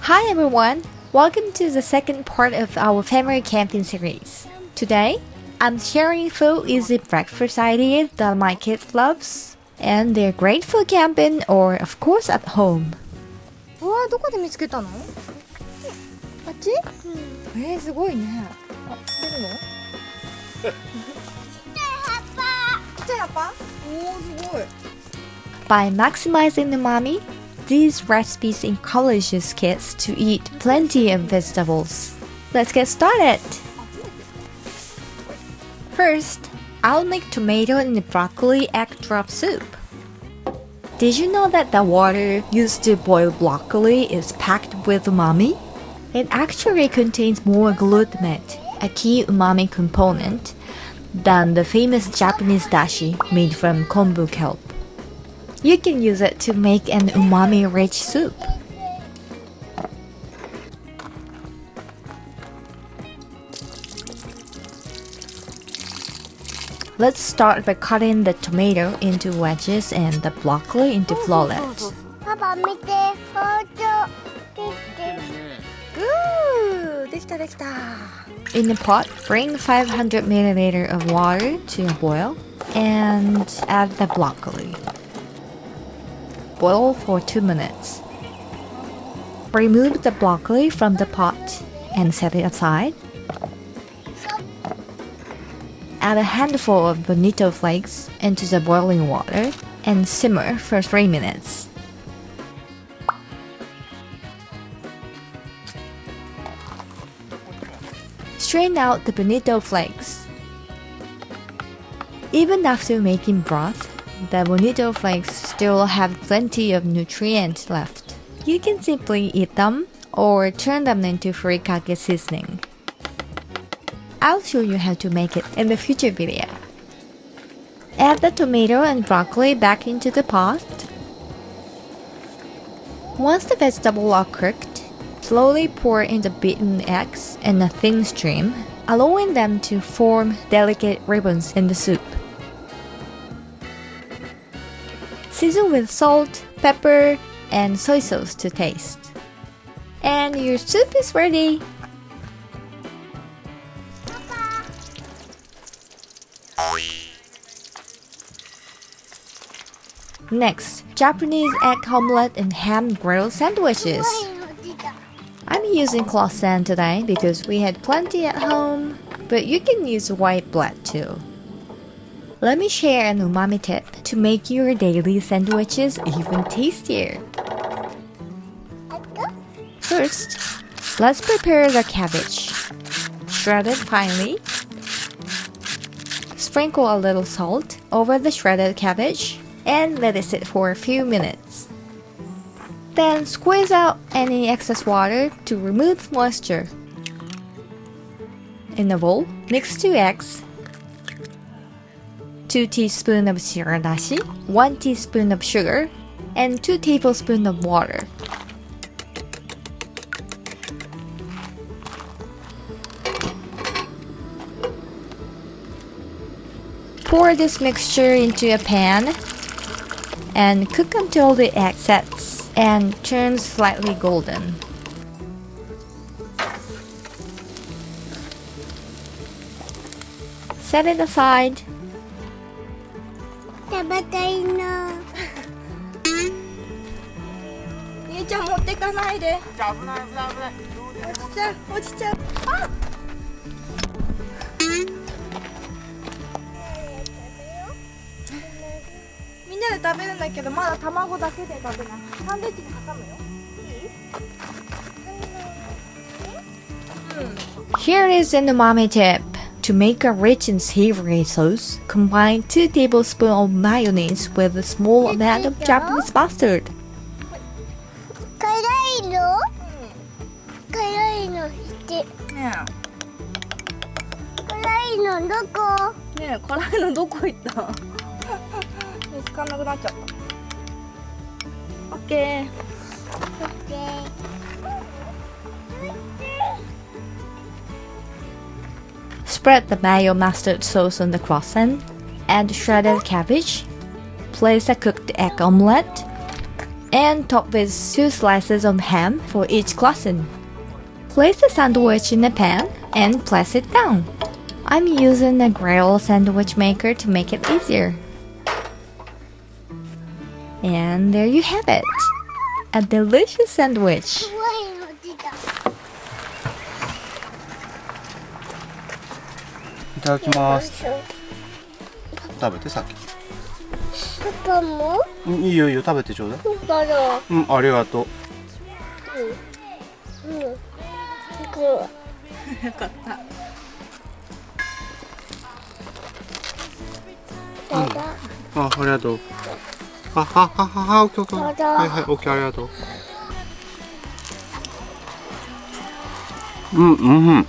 Hi everyone! Welcome to the second part of our family camping series. Today, I'm sharing 4 easy breakfast ideas that my kids loves, and they're great for camping or of course at home. うわー、どこで見つけたの？あっち？すごいね。あ、捨てるの？ちっちゃい葉っぱ？おー、すごい。By maximizing umami, these recipes encourage kids to eat plenty of vegetables. Let's get started! First, I'll make tomato and broccoli egg drop soup. Did you know that the water used to boil broccoli is packed with umami? It actually contains more glutamate, a key umami component, than the famous Japanese dashi made from kombu kelp. You can use it to make an umami-rich soup. Let's start by cutting the tomato into wedges and the broccoli into florets. パパ見て、包丁できてる。できたできた。 In a pot, bring 500 milliliter of water to a boil and add the broccoli. Boil for 2 minutes. Remove the broccoli from the pot and set it aside. Add a handful of bonito flakes into the boiling water and simmer for 3 minutes. Strain out the bonito flakes. Even after making broth, the bonito flakes still have plenty of nutrients left. You can simply eat them or turn them into furikake seasoning. I'll show you how to make it in the future video. Add the tomato and broccoli back into the pot. Once the vegetables are cooked, slowly pour in the beaten eggs in a thin stream, allowing them to form delicate ribbons in the soup. Season with salt, pepper, and soy sauce to taste. And your soup is ready! Next, Japanese egg omelette and ham grilled sandwiches. I'm using croissant today because we had plenty at home, but you can use white bread too. Let me share an umami tip to make your daily sandwiches even tastier. First, let's prepare the cabbage. Shred it finely. Sprinkle a little salt over the shredded cabbage and let it sit for a few minutes. Then squeeze out any excess water to remove moisture. In a bowl, mix 2 eggs, 2 teaspoons of shiradashi, 1 teaspoon of sugar, and 2 tablespoons of water. Pour this mixture into a pan and cook until the egg sets and turns slightly golden. Set it aside. 食べたいな。兄ちゃん持ってかないで。危ない危ない危ない。落ちちゃう落ちちゃう。あ。みんなで食べるんだけど、まだ卵だけで食べない。サンドイッチに挟むよ。Here is an umami tip. To make a rich and savory sauce, combine 2 tablespoons of mayonnaise with a small amount of Japanese mustard. 辛いの？辛いのして。ね辛いのどこ？え、ねえ、辛いのどこ行った？見つかんなくなっちゃった。オッケー。Spread the mayo mustard sauce on the croissant, add shredded cabbage, place a cooked egg omelette and top with 2 slices of ham for each croissant. Place the sandwich in a pan and place it down. I'm using a grill sandwich maker to make it easier. And there you have it! A delicious sandwich! 怖いの出た。いただきます食べてさっきパパもいいよいいよ食べてちょうだいパパの。ありがとうこよかったう。ただ。ありがとうオッケーオッケーただはいはいオッケーありがとううん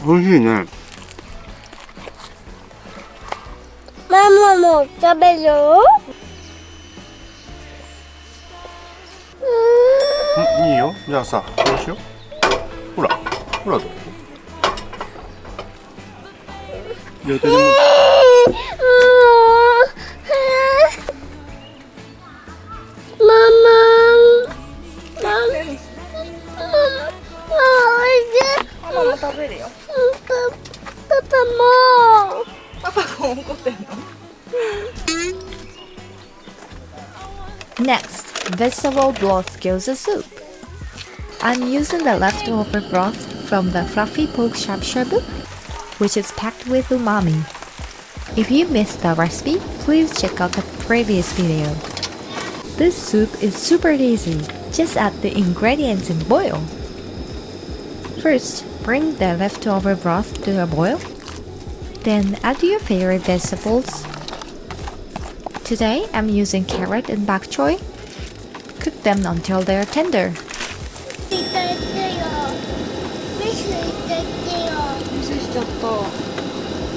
美味しいねママも食べる？いいよじゃあさこうしようほらどう両手でもママも食べるよパパが怒ってんの Next, vegetable broth gyoza soup. I'm using the leftover broth from the fluffy pork shabu shabu, which is packed with umami. If you missed the recipe, please check out the previous video. This soup is super easy. Just add the ingredients and boil. First, bring the leftover broth to a boil. Then add your favorite vegetables. Today, I'm using carrot and bok choy. Cook them until they are tender. いたってよ。ミスいたってよ。ミスしちゃった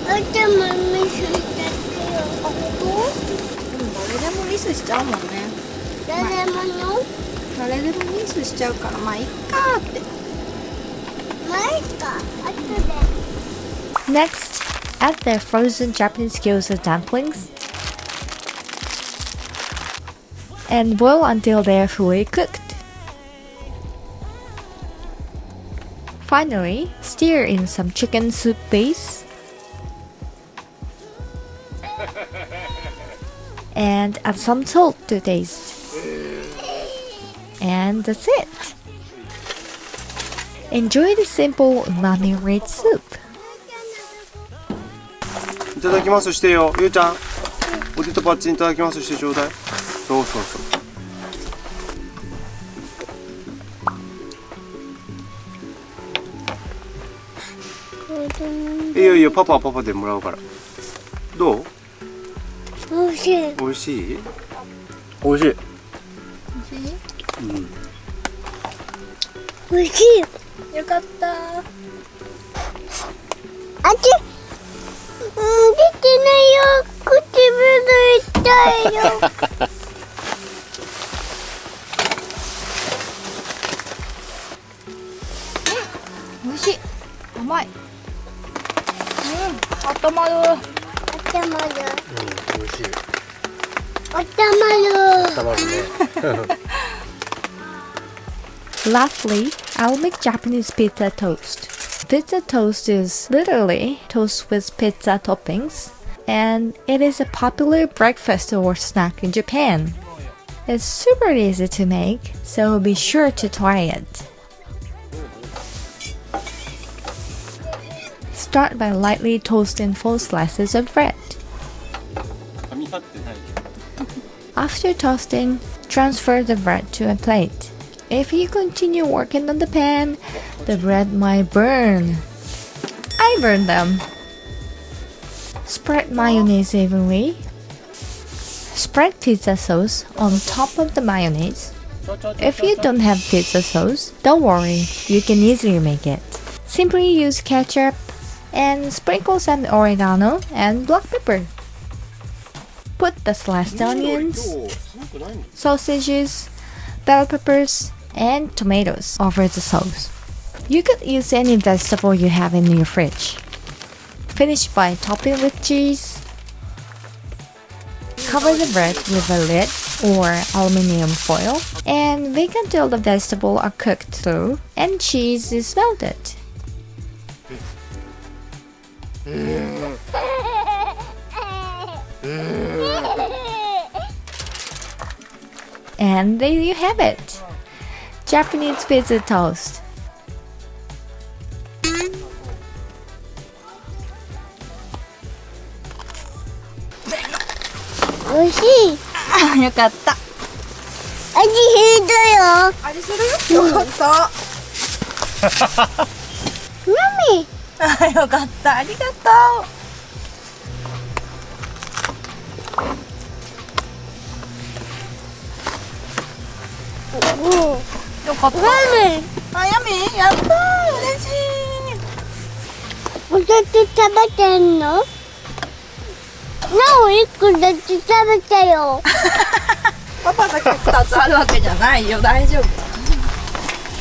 頭ミスいたってよ。本当？でも誰でもミスしちゃうもんね誰もの？誰でもミスしちゃうからまあいっかーって前か。後で。 Next, add the frozen Japanese gyoza dumplings and boil until they are fully cooked. Finally, stir in some chicken soup base and add some salt to taste. And that's it. Enjoy the simple umami-rich soup. いただきますしてよゆうちゃんポテトパッチンいただきますしてちょうだいそういいよいいよパパはパパでもらうからどうおいしい。美味しい美味しいおいしい。よかったあっち。出てないよ。唇痛いよ。美味しい甘いあったまる頭る。美味しい頭る。たまるね Lastly, I'll make Japanese pizza toast. Pizza toast is literally toast with pizza toppings, and it is a popular breakfast or snack in Japan. It's super easy to make, so be sure to try it. Start by lightly toasting 4 slices of bread. After toasting, transfer the bread to a plate. If you continue working on the pan, the bread might burn. I burned them. Spread mayonnaise evenly. Spread pizza sauce on top of the mayonnaise. If you don't have pizza sauce, don't worry, you can easily make it. Simply use ketchup and sprinkle some oregano and black pepper. Put the sliced onions, sausages, bell peppers, and tomatoes over the sauce. You could use any vegetable you have in your fridge. Finish by topping with cheese. cover the bread with a lid or aluminium foil and wait until the vegetables are cooked through and cheese is melted. And there you have it. Japanese pizza toast. 美味しい。あよかった味ひどいよ。味するよかったマミ。あよかったありがとうん。うよかったマミ。あやみやったー嬉しいお酒食べてんの？なお一個だけ食べたよ。パパだけ2つあるわけじゃないよ大丈夫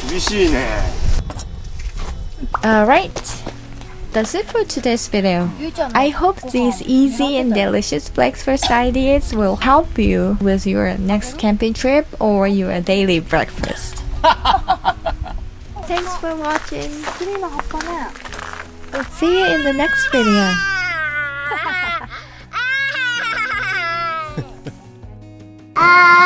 厳しいね。 Alright, that's it for today's video. I hope these easy and delicious breakfast ideas will help you with your next camping trip or your daily breakfast. Thanks for watching. 綺麗な葉っぱね See you in the next video. Ah.